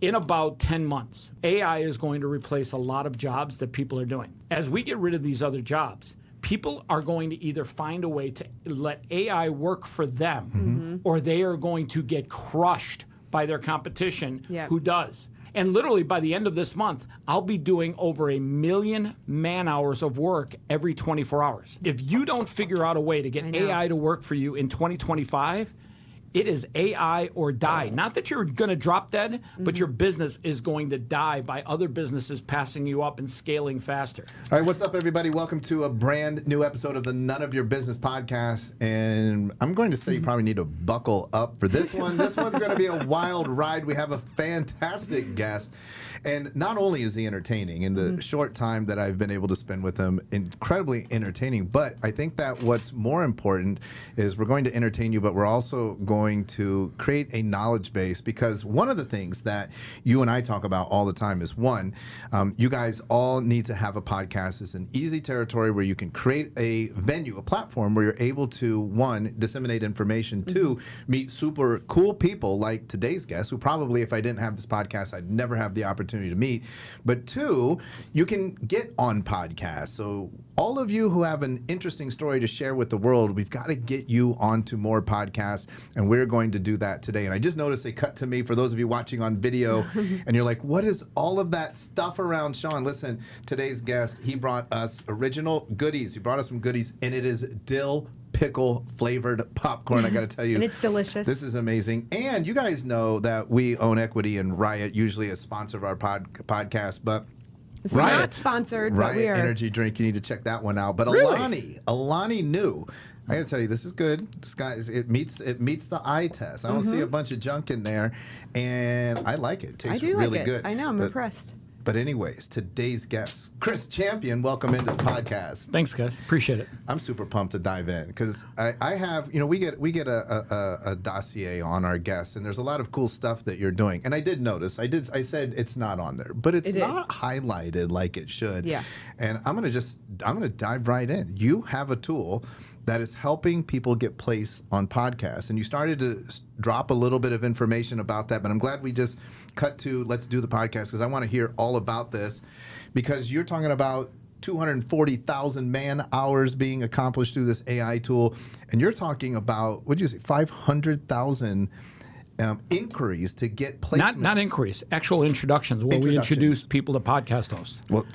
in about 10 months, AI is going to replace a lot of jobs that people are doing. As we get rid of these other jobs, people are going to either find a way to let AI work for them, or they are going to get crushed by their competition who does. And literally by the end of this month, I'll be doing over 1 million man hours of work every 24 hours. If you don't figure out a way to get AI to work for you in 2025, it is AI or die. Not that you're going to drop dead, but your business is going to die by other businesses passing you up and scaling faster. All right, what's up, everybody? Welcome to a brand new episode of the None of Your Business podcast. And I'm going to say you probably need to buckle up for this one. This one's going to be a wild ride. We have a fantastic guest. And not only is he entertaining, in the short time that I've been able to spend with him, incredibly entertaining, but I think that what's more important is we're going to entertain you, but we're also going to create a knowledge base, because one of the things that you and I talk about all the time is, one, you guys all need to have a podcast. It's an easy territory where you can create a venue, a platform where you're able to, one, disseminate information, two, meet super cool people like today's guest, who probably, if I didn't have this podcast, I'd never have the opportunity to meet. But two, you can get on podcasts. So all of you who have an interesting story to share with the world, we've got to get you onto more podcasts, and we're going to do that today. And I just noticed they cut to me, for those of you watching on video, and you're like, what is all of that stuff around Sean? Listen, today's guest, he brought us original goodies. He brought us some goodies, and it is dill pickle flavored popcorn. I got to tell you, and it's delicious. This is amazing. And you guys know that we own equity in Riot, usually a sponsor of our podcast, but it's not sponsored, Riot but we are. Energy drink. You need to check that one out. But Really? Alani knew. I got to tell you, this is good. This guy, it meets the eye test. I don't see a bunch of junk in there, and I like it. It tastes really good. I know. I'm impressed. But anyways, today's guest, Chris Champion, welcome into the podcast. Thanks, guys. Appreciate it. I'm super pumped to dive in, because I have, we get a dossier on our guests, and there's a lot of cool stuff that you're doing. And I did notice, I said it's not on there, but it's not highlighted like it should. Yeah. And I'm gonna dive right in. You have a tool that is helping people get placed on podcasts. And you started to drop a little bit of information about that, but I'm glad we just cut to let's do the podcast, because I want to hear all about this, because you're talking about 240,000 man hours being accomplished through this AI tool, and you're talking about, what did you say, 500,000 inquiries to get placements. Not inquiries, actual introductions, where we introduce people to podcast hosts. Well,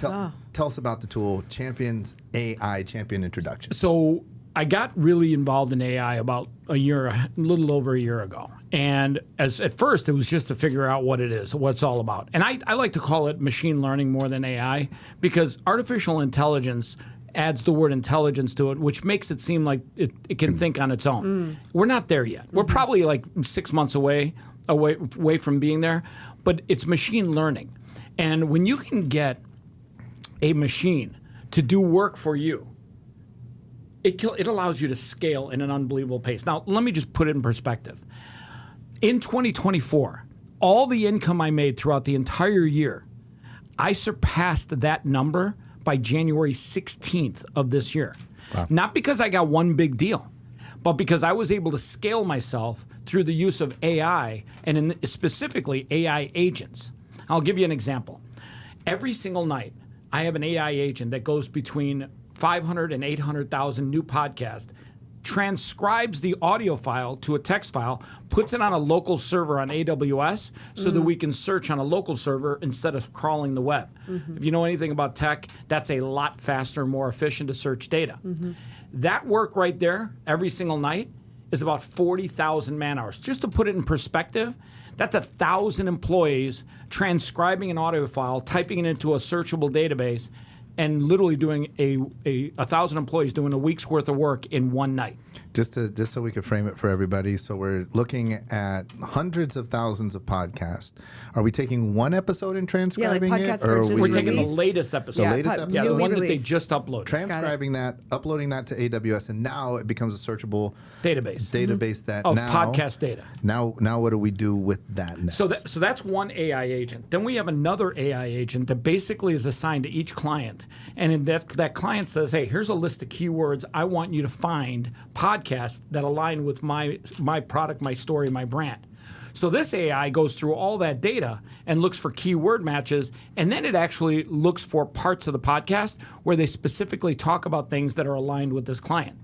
tell us about the tool, Champions AI Champion Introduction. So I got really involved in AI about a little over a year ago. And at first, it was just to figure out what it is, what it's all about. And I like to call it machine learning more than AI, because artificial intelligence adds the word intelligence to it, which makes it seem like it can think on its own. We're not there yet. We're probably like 6 months away from being there, but it's machine learning. And when you can get a machine to do work for you, it allows you to scale in an unbelievable pace. Now, let me just put it in perspective. In 2024, all the income I made throughout the entire year, I surpassed that number by January 16th of this year. Wow. Not because I got one big deal, but because I was able to scale myself through the use of AI, and specifically AI agents. I'll give you an example. Every single night, I have an AI agent that goes between 500 and 800,000 new podcasts, transcribes the audio file to a text file, puts it on a local server on AWS so that we can search on a local server instead of crawling the web. If you know anything about tech, that's a lot faster, more efficient to search data. That work right there, every single night, is about 40,000 man hours. Just to put it in perspective, that's 1,000 employees transcribing an audio file, typing it into a searchable database, and literally doing 1,000 employees doing a week's worth of work in one night. Just so we could frame it for everybody, so we're looking at hundreds of thousands of podcasts. Are we taking one episode and transcribing podcasts it? are Or just We're taking the latest episode. The latest episode? Yeah, the one that they released. just uploaded. Transcribing that, uploading that to AWS, and now it becomes a searchable database that of now, podcast data. Now what do we do with that next? So that's one AI agent. Then we have another AI agent that basically is assigned to each client. And in that client says, hey, here's a list of keywords I want you to find podcasts that align with my product, my story, my brand. So this AI goes through all that data and looks for keyword matches, and then it actually looks for parts of the podcast where they specifically talk about things that are aligned with this client.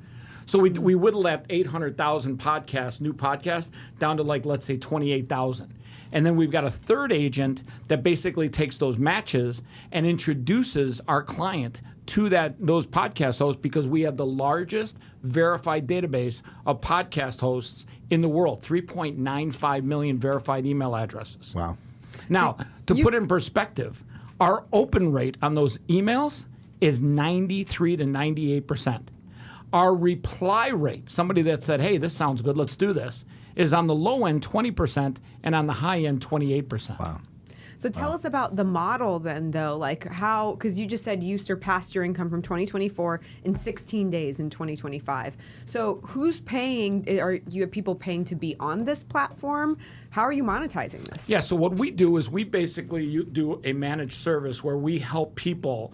So we whittle that 800,000 new podcasts, down to like, let's say 28,000. And then we've got a third agent that basically takes those matches and introduces our client to those podcast hosts, because we have the largest verified database of podcast hosts in the world, 3.95 million verified email addresses. Wow. Now, to put it in perspective, our open rate on those emails is 93 to 98%. Our reply rate, somebody that said, hey, this sounds good, let's do this, is on the low end 20% and on the high end 28%. Wow. So tell us about the model then, though, like how, because you just said you surpassed your income from 2024 in 16 days in 2025. So who's paying? Are you have people paying to be on this platform? How are you monetizing this? Yeah, so what we do is we basically do a managed service where we help people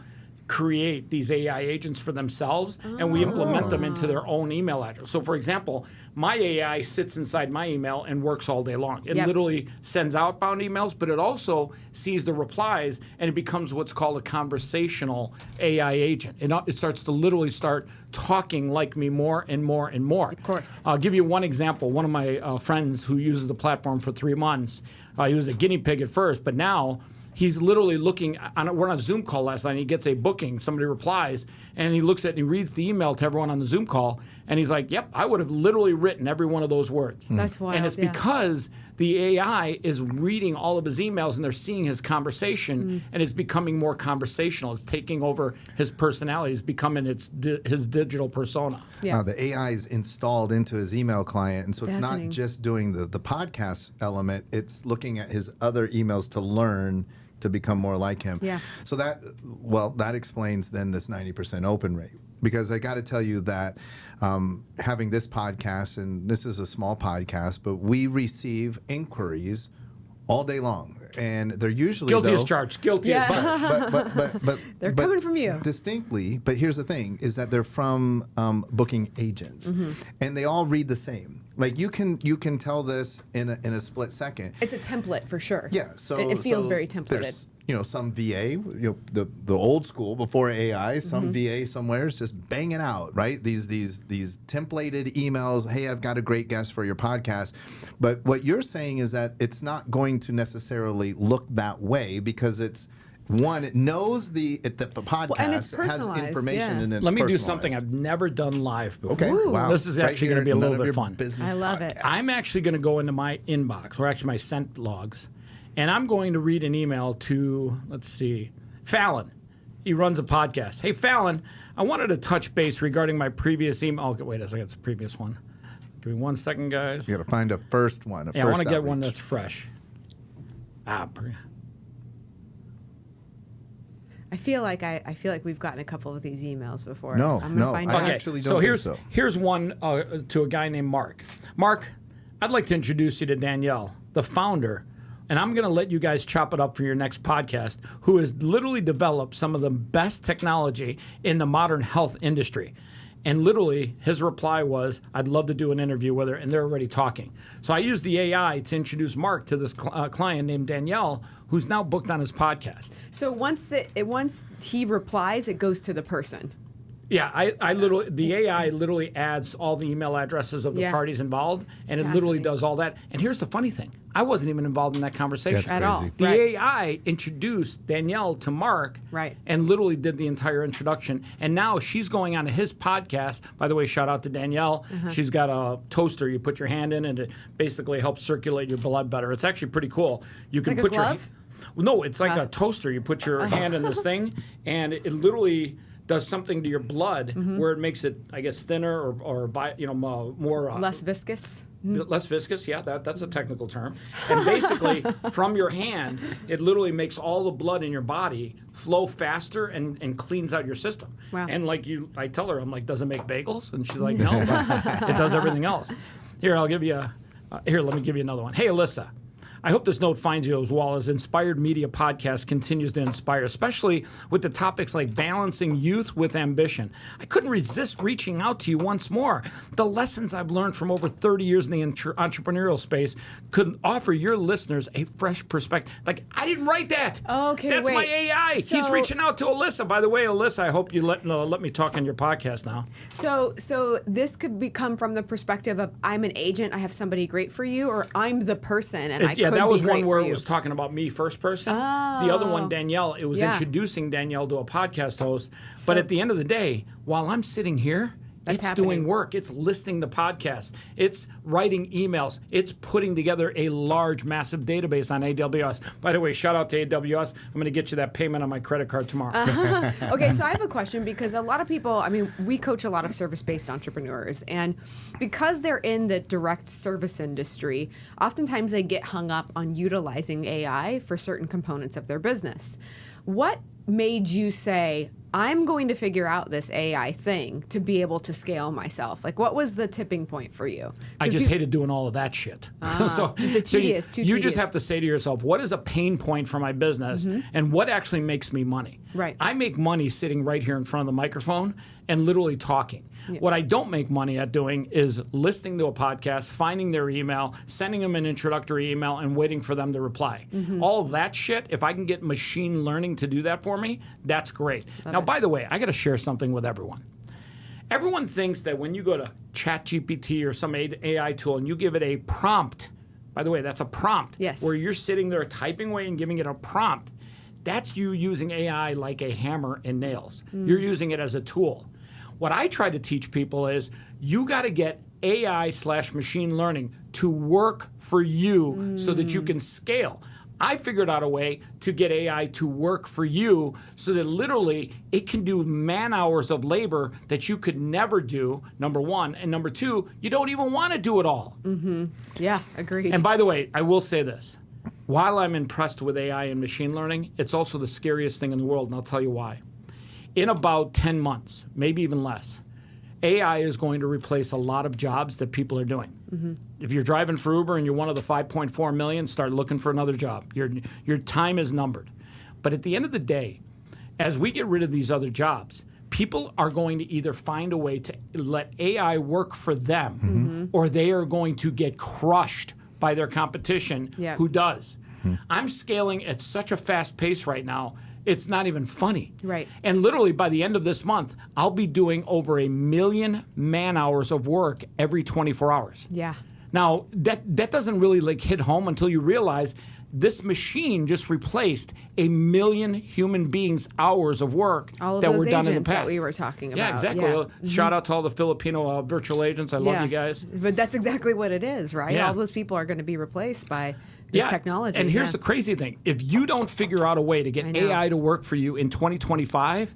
create these AI agents for themselves, and we implement them into their own email address. So for example, my AI sits inside my email and works all day long. It literally sends outbound emails, but it also sees the replies, and it becomes what's called a conversational AI agent. It starts to literally start talking like me more and more and more. Of course. I'll give you one example. One of my friends who uses the platform for 3 months, he was a guinea pig at first, but now he's literally looking, we're on a Zoom call last night, and he gets a booking, somebody replies, and he looks at and he reads the email to everyone on the Zoom call, and he's like, yep, I would have literally written every one of those words. That's wild. And it's because the AI is reading all of his emails, and they're seeing his conversation, and it's becoming more conversational. It's taking over his personality. It's becoming his digital persona. Yeah. The AI is installed into his email client, and so it's not Fascinating. just doing the podcast element, it's looking at his other emails to learn to become more like him. Yeah. So that explains then this 90% open rate. Because I got to tell you that having this podcast, and this is a small podcast, but we receive inquiries all day long, and they're usually Guilty as charged. Guilty as charged. but They're coming from you. distinctly. But here's the thing: is that they're from booking agents, and they all read the same. Like you can tell this in a split second. It's a template for sure. Yeah, so it feels so very templated. there's, some VA, the old school before AI, some VA somewhere is just banging out, right? These templated emails. Hey, I've got a great guest for your podcast. But what you're saying is that it's not going to necessarily look that way, because it knows the podcast and it's has personalized, information, and it's Let me do personalized. something I've never done live before. Okay, Ooh. wow. This is Right actually here, going to be a none little of bit your fun. business I love it. podcast. I'm actually going to go into my inbox, or actually my sent logs, and I'm going to read an email to, let's see, Fallon. He runs a podcast. Hey, Fallon, I wanted to touch base regarding my previous email. Oh, wait a second, it's the previous one. Give me 1 second, guys. You got to find a first one. I want to get one that's fresh. I feel like we've gotten a couple of these emails before. No, I'm gonna find I out. Okay, actually so don't here's think so. here's one to a guy named Mark. Mark, I'd like to introduce you to Danielle, the founder, and I'm going to let you guys chop it up for your next podcast, who has literally developed some of the best technology in the modern health industry. And literally, his reply was, I'd love to do an interview with her, and they're already talking. So I used the AI to introduce Mark to this client named Danielle, who's now booked on his podcast. So once he replies, it goes to the person. Yeah, the AI literally adds all the email addresses of the parties involved, and it literally Fascinating. does all that. And here's the funny thing. I wasn't even involved in that conversation. That's At all. crazy. The Right. AI introduced Danielle to Mark, Right. and literally did the entire introduction. And now she's going on to his podcast. By the way, shout out to Danielle. She's got a toaster. You put your hand in, and it basically helps circulate your blood better. It's actually pretty cool. You can like a put your glove? no, it's like a toaster. You put your hand in this thing, and it literally does something to your blood where it makes it, I guess, thinner or more Less viscous. less viscous. Yeah, that's a technical term. And basically, from your hand, it literally makes all the blood in your body flow faster and cleans out your system. Wow. And I tell her, I'm like, does it make bagels? And she's like, no, but it does everything else. Here, let me give you another one. Hey, Alyssa, I hope this note finds you as well as Inspired Media Podcast continues to inspire, especially with the topics like balancing youth with ambition. I couldn't resist reaching out to you once more. The lessons I've learned from over 30 years in the entrepreneurial space could offer your listeners a fresh perspective. Like, I didn't write that. Okay, That's wait. my AI. He's reaching out to Alyssa. By the way, Alyssa, I hope you let me talk on your podcast now. So this could come from the perspective of I'm an agent, I have somebody great for you, or I'm the person and I could be great for you. Yeah, that was one where it was talking about me first person. Oh. The other one, Danielle, it was introducing Danielle to a podcast host. But at the end of the day, while I'm sitting here, it's doing work. It's listing the podcast. It's writing emails. It's putting together a large, massive database on AWS. By the way, shout out to AWS. I'm going to get you that payment on my credit card tomorrow. Okay, so I have a question because a lot of people, I mean, we coach a lot of service-based entrepreneurs, and because they're in the direct service industry, oftentimes they get hung up on utilizing AI for certain components of their business. What made you say, I'm going to figure out this AI thing to be able to scale myself? Like, what was the tipping point for you? I just hated doing all of that shit. Too tedious. You just have to say to yourself, what is a pain point for my business and what actually makes me money? Right. I make money sitting right here in front of the microphone and literally talking. Yeah. What I don't make money at doing is listening to a podcast, finding their email, sending them an introductory email, and waiting for them to reply. All of that shit, if I can get machine learning to do that for me, that's great. Now, by the way, I got to share something with everyone. Everyone thinks that when you go to ChatGPT or some AI tool and you give it a prompt, by the way, that's a prompt, where you're sitting there typing away and giving it a prompt, that's you using AI like a hammer and nails. You're using it as a tool. What I try to teach people is you got to get AI/machine learning to work for you so that you can scale. I figured out a way to get AI to work for you so that literally it can do man hours of labor that you could never do, number one. And number two, you don't even want to do it all. Yeah, agreed. And by the way, I will say this. While I'm impressed with AI and machine learning, it's also the scariest thing in the world, and I'll tell you why. In about 10 months, maybe even less, AI is going to replace a lot of jobs that people are doing. If you're driving for Uber and you're one of the 5.4 million, start looking for another job. Your time is numbered. But at the end of the day, as we get rid of these other jobs, people are going to either find a way to let AI work for them, or they are going to get crushed by their competition who does. I'm scaling at such a fast pace right now, it's not even funny. Right. And literally by the end of this month, I'll be doing over 1 million man hours of work every 24 hours. Yeah. Now, that doesn't really like hit home until you realize this machine just replaced 1 million human beings' hours of work all of that those were done in the agents past. that we were talking about. Yeah, exactly. Shout out to all the Filipino virtual agents. I love you guys. But that's exactly what it is, right? Yeah. All those people are going to be replaced by this technology. And here's the crazy thing. If you don't figure out a way to get AI to work for you in 2025,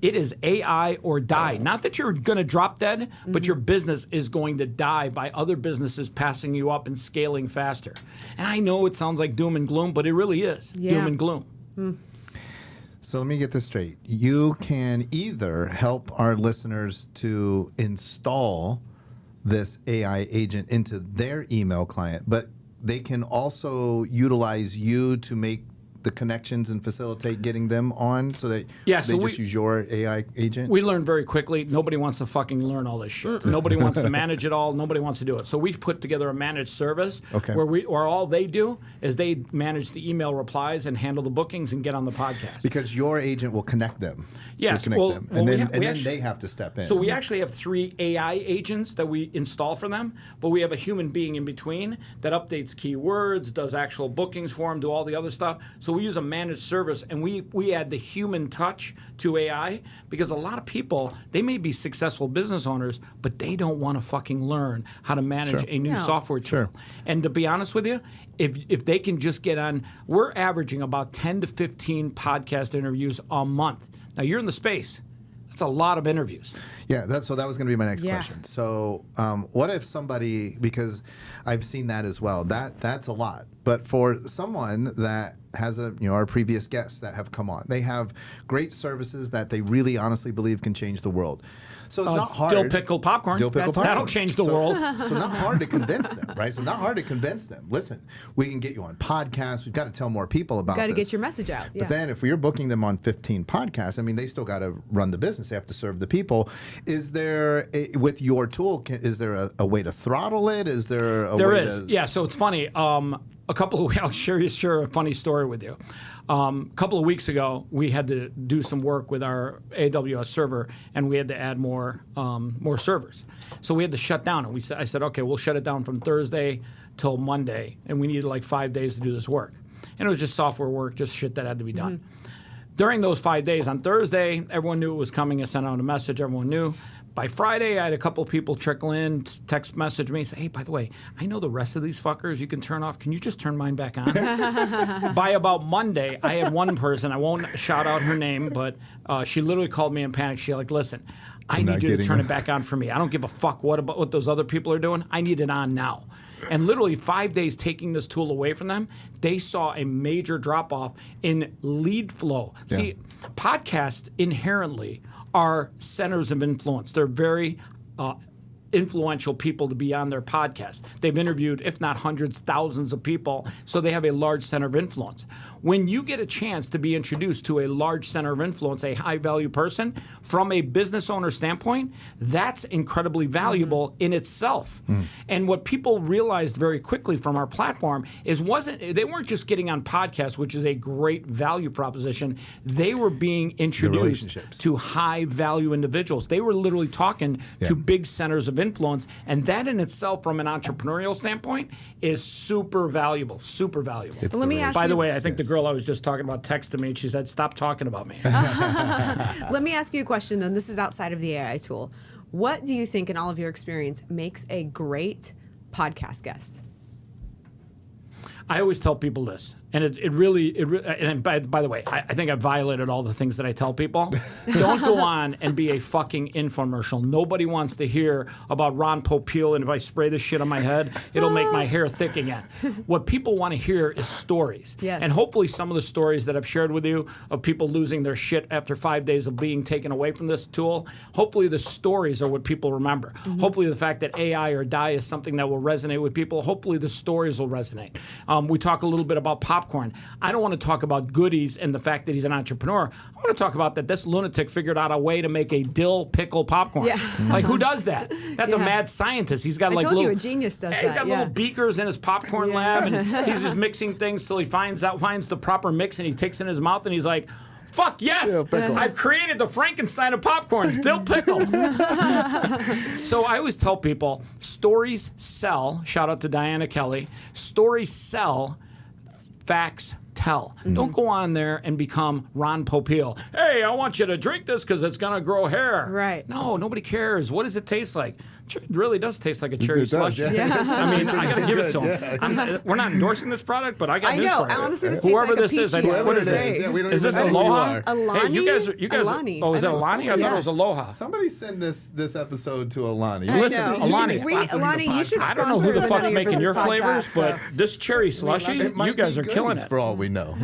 it is AI or die. Not that you're going to drop dead, but your business is going to die by other businesses passing you up and scaling faster. And I know it sounds like doom and gloom, but it really is doom and gloom. So let me get this straight. You can either help our listeners to install this AI agent into their email client, but they can also utilize you to make the connections and facilitate getting them on so that they just use your AI agent? We learned very quickly, nobody wants to fucking learn all this shit. Nobody wants to manage it all. Nobody wants to do it. So we put together a managed service where all they do is they manage the email replies and handle the bookings and get on the podcast. Because your agent will connect them. Yes. And then they have to step in. So we actually have 3 AI agents that we install for them, but we have a human being in between that updates keywords, does actual bookings for them, do all the other stuff. So we use a managed service, and we add the human touch to AI because a lot of people, they may be successful business owners, but they don't want to fucking learn how to manage a new software tool. And to be honest with you, if they can just get on, we're averaging about 10 to 15 podcast interviews a month. Now, you're in the space. That's a lot of interviews. Yeah, that was going to be my next question. So what if somebody, because I've seen that as well, that's a lot. But for someone that has our previous guests that have come on, they have great services that they really honestly believe can change the world. So it's not hard. Dill pickle popcorn. That'll change the world. So not hard to convince them, right? So not hard to convince them. Listen, we can get you on podcasts. We've got to tell more people about this. Got to get your message out. But then if you're booking them on 15 podcasts, I mean, they still got to run the business. They have to serve the people. Is there, with your tool, is there a way to throttle it? Is there a way There is. to... Yeah, so it's funny. I'll share a funny story with you. A couple of weeks ago, we had to do some work with our AWS server, and we had to add more servers. So we had to shut down, and I said, okay, we'll shut it down from Thursday till Monday, and we needed like 5 days to do this work. And it was just software work, just shit that had to be done. During those 5 days, on Thursday, everyone knew it was coming. I sent out a message. Everyone knew. By Friday, I had a couple of people trickle in, text message me, say, hey, by the way, I know the rest of these fuckers you can turn off. Can you just turn mine back on? By about Monday, I had one person, I won't shout out her name, but she literally called me in panic. She's like, listen, I need you to turn it back on for me. I don't give a fuck what those other people are doing. I need it on now. And literally 5 days taking this tool away from them, they saw a major drop-off in lead flow. Yeah. See, podcasts inherently are centers of influence. They're very influential people to be on their podcast. They've interviewed, if not hundreds, thousands of people, so they have a large center of influence. When you get a chance to be introduced to a large center of influence, a high-value person, from a business owner standpoint, that's incredibly valuable in itself. And what people realized very quickly from our platform is they weren't just getting on podcasts, which is a great value proposition. They were being introduced to high-value individuals. They were literally talking to big centers of influence, and that in itself, from an entrepreneurial standpoint, is super valuable. Super valuable. Let me ask By you, the way, I think the girl I was just talking about texted me, and she said, "Stop talking about me." Let me ask you a question, then. This is outside of the AI tool. What do you think, in all of your experience, makes a great podcast guest? I always tell people this, and it really, and by the way, I think I violated all the things that I tell people. Don't go on and be a fucking infomercial. Nobody wants to hear about Ron Popeil, and if I spray this shit on my head, it'll make my hair thick again. What people want to hear is stories. Yes. And hopefully some of the stories that I've shared with you of people losing their shit after 5 days of being taken away from this tool, hopefully the stories are what people remember. Hopefully the fact that AI or die is something that will resonate with people. Hopefully the stories will resonate. We talk a little bit about popcorn. I don't want to talk about goodies and the fact that he's an entrepreneur. I want to talk about that this lunatic figured out a way to make a dill pickle popcorn. Yeah. Like, who does that? That's a mad scientist. He's got I like told little, you a genius does that. He's got little beakers in his popcorn lab, and he's just mixing things till he finds the proper mix, and he takes it in his mouth, and he's like, fuck yes, I've created the Frankenstein of popcorns, dill pickle. So I always tell people, stories sell. Shout out to Diana Kelly. Stories sell, facts tell. Don't go on there and become Ron Popeil. Hey, I want you to drink this because it's going to grow hair. Right. No, nobody cares. What does it taste like? It really does taste like a cherry slush. Yeah. I mean, I got to give it to him. We're not endorsing this product, but I got news for it. Honestly, this whoever tastes this like is, what is it? Is this Aloha? Alani? Hey, you guys. Alani. Oh, is it Alani? I thought it was Aloha. Somebody send this episode to Alani. Listen, Alani. Alani, you should I don't know who the fuck's making your flavors, podcast, but this cherry slushy, you guys are killing it. For all we know.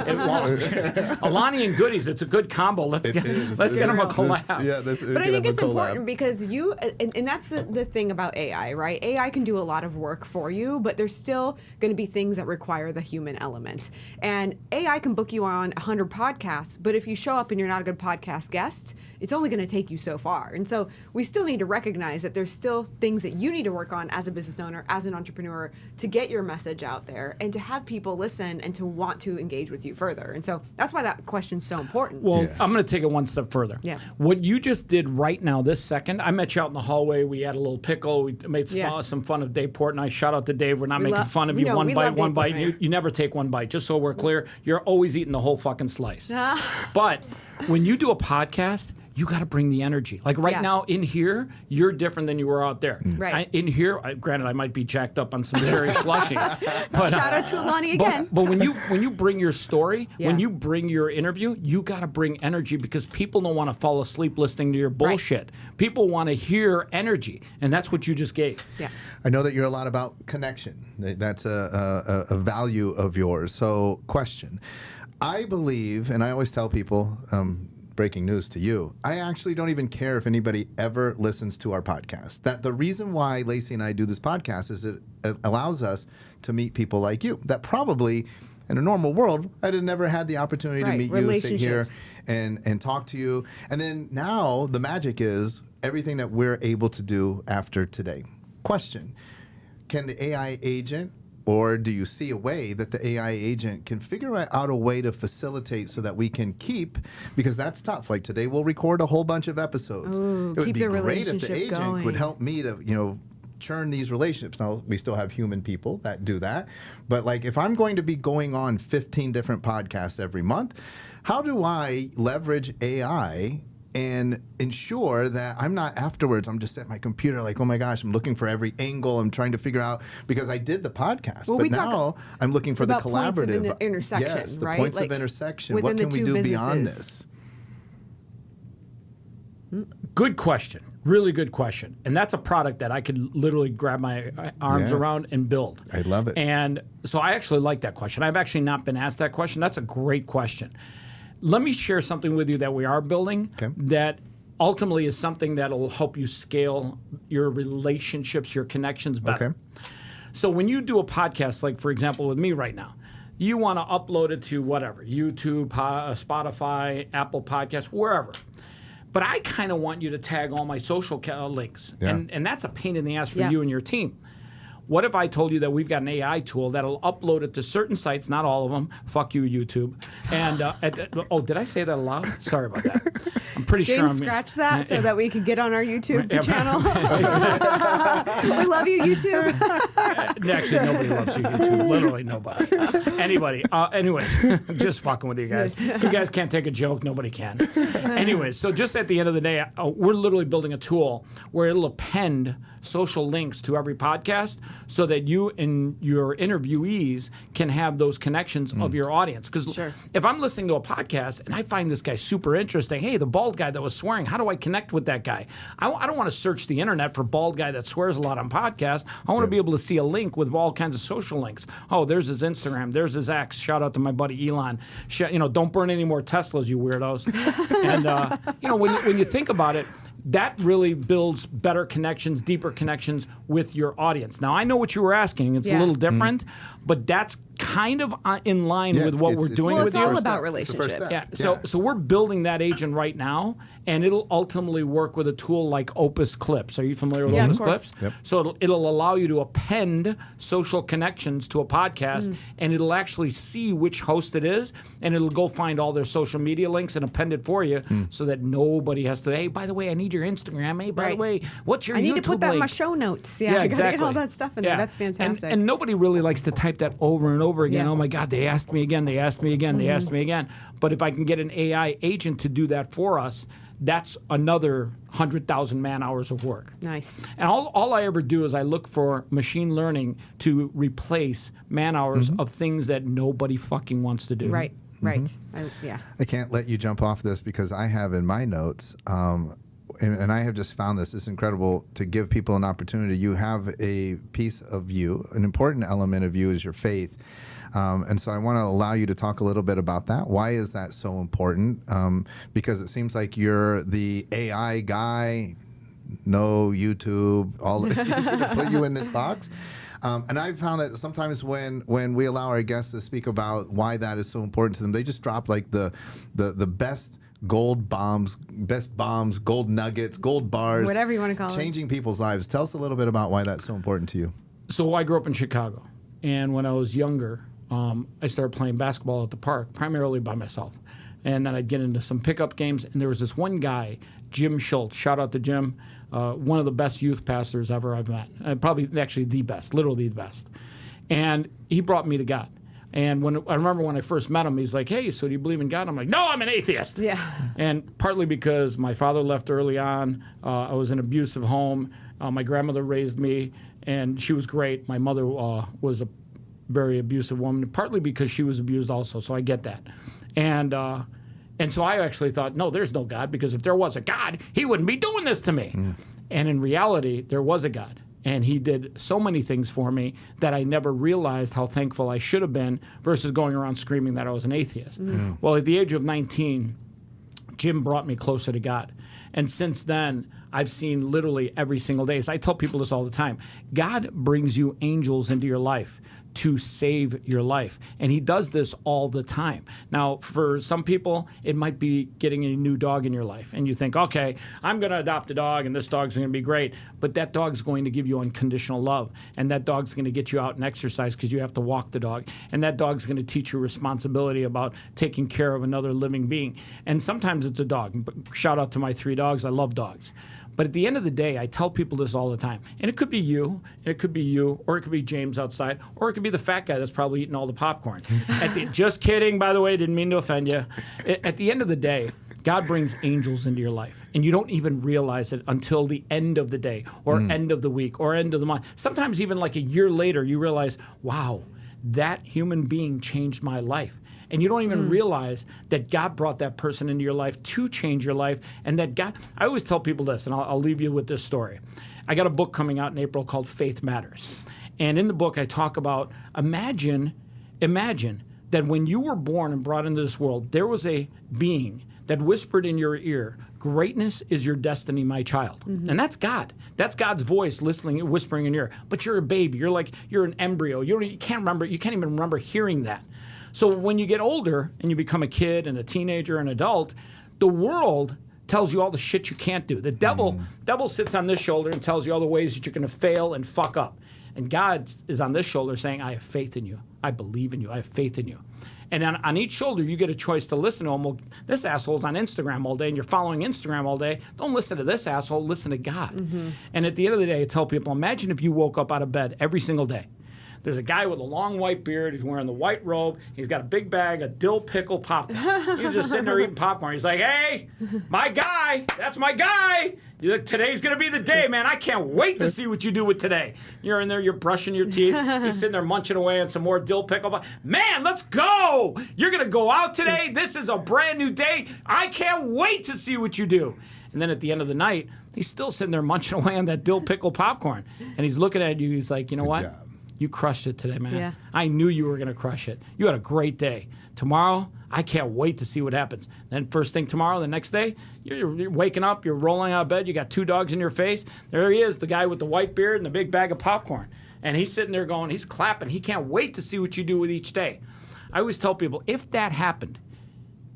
Alani and goodies, it's a good combo. Let's get them a collab. Yeah, but I think it's important because and that's the thing about AI, right? AI can do a lot of work for you, but there's still going to be things that require the human element. And AI can book you on 100 podcasts, but if you show up and you're not a good podcast guest, it's only going to take you so far. And so we still need to recognize that there's still things that you need to work on as a business owner, as an entrepreneur, to get your message out there and to have people listen and to want to engage with you further. And so that's why that question's so important. Well, I'm going to take it one step further. Yeah. What you just did right now, this second, I met you out in the hallway. We had a little pickle. We made some fun of Dave Portnoy. Shout out to Dave. We're not making fun of you. One bite. You never take one bite. Just so we're clear, you're always eating the whole fucking slice. But when you do a podcast, you got to bring the energy. Like right now in here, you're different than you were out there. Right. In here, granted, I might be jacked up on some cherry slushy. But, Shout out to Alani again. But when you bring your story, when you bring your interview, you got to bring energy because people don't want to fall asleep listening to your bullshit. Right. People want to hear energy, and that's what you just gave. Yeah. I know that you're a lot about connection. That's a value of yours. So, question. I believe, and I always tell people, breaking news to you, I actually don't even care if anybody ever listens to our podcast. That the reason why Lacey and I do this podcast is it allows us to meet people like you that probably in a normal world I'd have never had the opportunity to meet you, sit here and talk to you. And then now the magic is everything that we're able to do after today. Question. Can the AI agent, or do you see a way that the AI agent can figure out a way to facilitate so that we can keep, because that's tough. Like today we'll record a whole bunch of episodes. Ooh, it would keep be the great if the relationship agent going. could help me to, churn these relationships. Now, we still have human people that do that. But like if I'm going to be going on 15 different podcasts every month, how do I leverage AI and ensure that I'm not afterwards, I'm just at my computer like, oh my gosh, I'm looking for every angle. I'm trying to figure out, because I did the podcast, Well, but we now I'm looking for the about points of collaborative. intersection, yes, the right? points Like, of intersection. within What can the we two do beyond businesses. this? Good question. Really good question. And that's a product that I could literally grab my arms around and build. I love it. And so I actually like that question. I've actually not been asked that question. That's a great question. Let me share something with you that we are building that ultimately is something that will help you scale your relationships, your connections better. Okay. So when you do a podcast, like for example with me right now, you want to upload it to whatever, YouTube, Spotify, Apple Podcasts, wherever. But I kind of want you to tag all my social links. Yeah. And that's a pain in the ass for you and your team. What if I told you that we've got an AI tool that'll upload it to certain sites, not all of them. Fuck you, YouTube. And did I say that aloud? Sorry about that. I'm pretty sure James scratched that so that we could get on our YouTube channel. We love you, YouTube. Actually, nobody loves you, YouTube. Literally nobody. Anyways, just fucking with you guys. You guys can't take a joke. Nobody can. Anyways, so just at the end of the day, we're literally building a tool where it'll append social links to every podcast so that you and your interviewees can have those connections of your audience. Because if I'm listening to a podcast and I find this guy super interesting, hey, the bald guy that was swearing, how do I connect with that guy? I don't want to search the internet for bald guy that swears a lot on podcast. I want to be able to see a link with all kinds of social links. Oh, there's his Instagram. There's his X. Shout out to my buddy Elon. Don't burn any more Teslas, you weirdos. And, when you think about it, that really builds better connections, deeper connections with your audience. Now, I know what you were asking. It's a little different, but that's kind of in line with what we're doing with you. It's all about relationships. Yeah. So we're building that agent right now, and it'll ultimately work with a tool like Opus Clips. Are you familiar with Opus Clips? Yep. So it'll allow you to append social connections to a podcast, and it'll actually see which host it is, and it'll go find all their social media links and append it for you so that nobody has to, hey, by the way, I need your Instagram. Hey, by the way, what's your YouTube link? I need to put that in my show notes. Yeah, I gotta get all that stuff in there. That's fantastic. And nobody really likes to type that over and over again. Oh my God, they asked me again, they asked me again, they asked me again. But if I can get an AI agent to do that for us, that's another 100,000 man hours of work. Nice. And all I ever do is I look for machine learning to replace man hours of things that nobody fucking wants to do. Right. I can't let you jump off this because I have in my notes, and I have just found this incredible to give people an opportunity. You have a piece of you, an important element of you is your faith. And so I want to allow you to talk a little bit about that. Why is that so important? Because it seems like you're the AI guy, no YouTube, all it's easy to put you in this box. And I've found that sometimes when we allow our guests to speak about why that is so important to them, they just drop like the best gold bombs, gold nuggets, gold bars. Whatever you want to call it. Changing people's lives. Tell us a little bit about why that's so important to you. So I grew up in Chicago. And when I was younger, I started playing basketball at the park, primarily by myself. And then I'd get into some pickup games. And there was this one guy, Jim Schultz. Shout out to Jim. One of the best youth pastors ever I've met. Probably actually the best, literally the best. And he brought me to God. And I remember when I first met him, he's like, hey, so do you believe in God? I'm like, no, I'm an atheist. Yeah. And partly because my father left early on. I was in an abusive home. My grandmother raised me, and she was great. My mother was a very abusive woman, partly because she was abused also, so I get that. And so I actually thought, no, there's no God, because if there was a God, he wouldn't be doing this to me. And in reality, there was a God. And he did so many things for me that I never realized how thankful I should have been versus going around screaming that I was an atheist. Well, at the age of 19, Jim brought me closer to God. And since then, I've seen literally every single day. So I tell people this all the time. God brings you angels into your life to save your life. And he does this all the time. Now, for some people, it might be getting a new dog in your life. And you think, okay, I'm going to adopt a dog and this dog's going to be great. But that dog's going to give you unconditional love. And that dog's going to get you out and exercise because you have to walk the dog. And that dog's going to teach you responsibility about taking care of another living being. And sometimes it's a dog. Shout out to my 3 dogs. I love dogs. But at the end of the day, I tell people this all the time. And it could be you, and it could be you, or it could be James outside, or it could be the fat guy that's probably eating all the popcorn. Just kidding, by the way, didn't mean to offend you. At the end of the day, God brings angels into your life, and you don't even realize it until the end of the day, or end of the week, or end of the month. Sometimes even like a year later, you realize, wow, that human being changed my life. And you don't even realize that God brought that person into your life to change your life. And that God, I always tell people this, and I'll leave you with this story. I got a book coming out in April called Faith Matters. And in the book, I talk about, imagine that when you were born and brought into this world, there was a being that whispered in your ear, greatness is your destiny, my child. And that's God. That's God's voice whispering in your ear. But you're a baby. You're an embryo. You can't even remember hearing that. So when you get older and you become a kid and a teenager and adult, the world tells you all the shit you can't do. The devil sits on this shoulder and tells you all the ways that you're going to fail and fuck up. And God is on this shoulder saying, I have faith in you. I believe in you. I have faith in you. And on each shoulder, you get a choice to listen to him. Well, this asshole's on Instagram all day, and you're following Instagram all day. Don't listen to this asshole. Listen to God. And at the end of the day, I tell people, imagine if you woke up out of bed every single day. There's a guy with a long white beard. He's wearing the white robe. He's got a big bag of dill pickle popcorn. He's just sitting there eating popcorn. He's like, hey, my guy. That's my guy. Today's going to be the day, man. I can't wait to see what you do with today. You're in there. You're brushing your teeth. He's sitting there munching away on some more dill pickle. Man, let's go. You're going to go out today. This is a brand new day. I can't wait to see what you do. And then at the end of the night, he's still sitting there munching away on that dill pickle popcorn. And he's looking at you. He's like, you know what? Job. You crushed it today, man. Yeah. I knew you were going to crush it. You had a great day. Tomorrow, I can't wait to see what happens. Then first thing tomorrow, the next day, you're waking up, you're rolling out of bed, you got 2 dogs in your face. There he is, the guy with the white beard and the big bag of popcorn. And he's sitting there going, he's clapping. He can't wait to see what you do with each day. I always tell people, if that happened,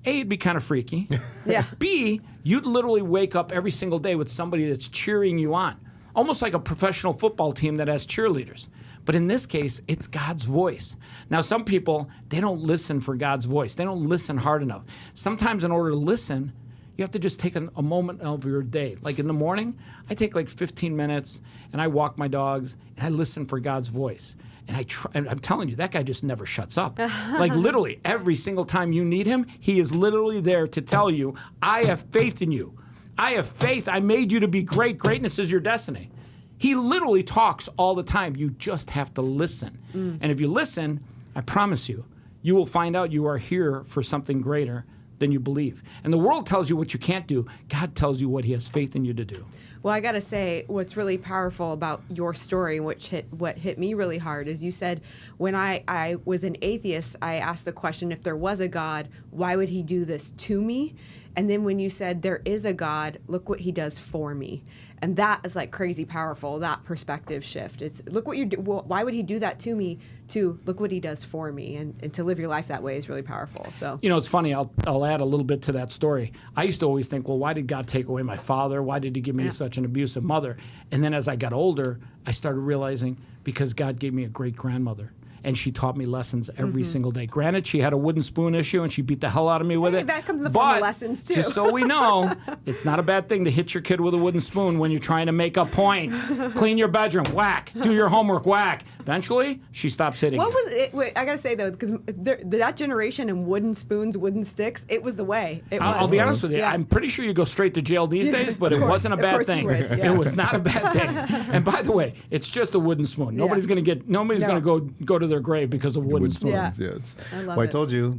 A, it'd be kind of freaky. Yeah. B, you'd literally wake up every single day with somebody that's cheering you on. Almost like a professional football team that has cheerleaders. But in this case, it's God's voice. Now, some people, they don't listen for God's voice. They don't listen hard enough. Sometimes in order to listen, you have to just take a moment of your day. Like in the morning, I take like 15 minutes and I walk my dogs and I listen for God's voice. And I'm telling you, that guy just never shuts up. Like literally every single time you need him, he is literally there to tell you, I have faith in you. I have faith. I made you to be great. Greatness is your destiny. He literally talks all the time. You just have to listen. And if you listen, I promise you, you will find out you are here for something greater than you believe. And the world tells you what you can't do. God tells you what he has faith in you to do. Well, I got to say, what's really powerful about your story, what hit me really hard, is you said, when I was an atheist, I asked the question, if there was a God, why would he do this to me? And then when you said there is a God, look what he does for me. And that is like crazy powerful, that perspective shift. It's look what you do. Well, why would he do that to me? To look what he does for me. And to live your life that way is really powerful. So, you know, it's funny. I'll add a little bit to that story. I used to always think, well, why did God take away my father? Why did he give me such an abusive mother? And then as I got older, I started realizing because God gave me a great grandmother. And she taught me lessons every single day. Granted, she had a wooden spoon issue, and she beat the hell out of me with it. That comes in the form of lessons, too. Just so we know, it's not a bad thing to hit your kid with a wooden spoon when you're trying to make a point. Clean your bedroom, whack. Do your homework, whack. Eventually, she stops hitting What you. was it? Wait, I gotta say though, because that generation and wooden spoons, wooden sticks, it was the way. I'll be honest with you. Yeah. I'm pretty sure you go straight to jail these days, but Of it course, wasn't a of bad course you thing. would, yeah. It was not a bad thing. And by the way, it's just a wooden spoon. Nobody's Yeah. going No. to go to their grave because of wooden spoons. Yeah. Yes. I love Well, I it. told you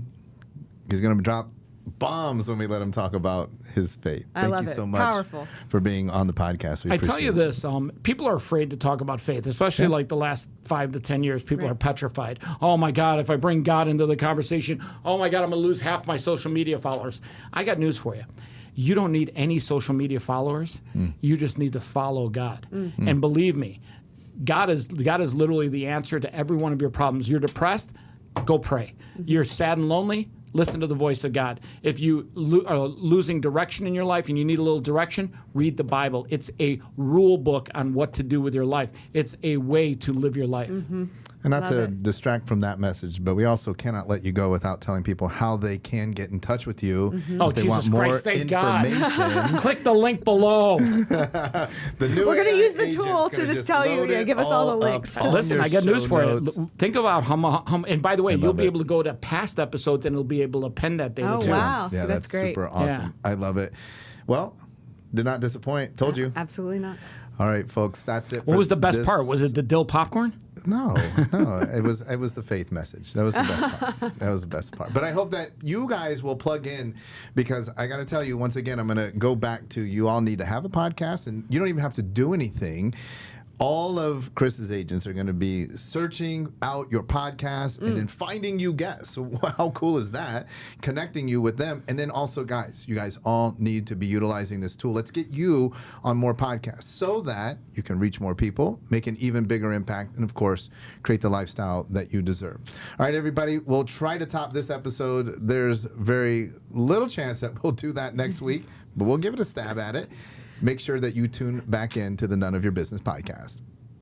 he's going to drop bombs when we let him talk about his faith. I Thank love you it. so much Powerful. for being on the podcast. We I tell you appreciate this, people are afraid to talk about faith, especially like the last 5 to 10 years. People Right. are petrified. Oh my God, if I bring God into the conversation, oh my God, I'm going to lose half my social media followers. I got news for you. You don't need any social media followers. You just need to follow God. And believe me, God is literally the answer to every one of your problems. You're depressed, go pray. You're sad and lonely, listen to the voice of God. If you are losing direction in your life and you need a little direction, read the Bible. It's a rule book on what to do with your life. It's a way to live your life. And not Love to it. distract from that message, but we also cannot let you go without telling people how they can get in touch with you. Oh, if they Jesus want more Christ, thank God. information. Click the link below. The new We're gonna AI use the agent's tool to gonna just tell you, load it give us all the up links. on Listen, your I got news show for notes. you. Think about how and by the way, you'll love be it. able to go to past episodes and it'll be able to append that data Oh, too. wow. Yeah, So that's great. super awesome. Yeah. I love it. Well, did not disappoint. Told you. Absolutely not. All right, folks, that's it. What for was the best this- part? Was it the dill popcorn? No. It was the faith message. That was the best part. That was the best part. But I hope that you guys will plug in, because I got to tell you once again, I'm going to go back to, you all need to have a podcast, and you don't even have to do anything. All of Chris's agents are going to be searching out your podcast and then finding you guests. So how cool is that? Connecting you with them. And then also, guys, you guys all need to be utilizing this tool. Let's get you on more podcasts so that you can reach more people, make an even bigger impact, and of course, create the lifestyle that you deserve. All right, everybody, we'll try to top this episode. There's very little chance that we'll do that next week, but we'll give it a stab at it. Make sure that you tune back in to the None of Your Business podcast.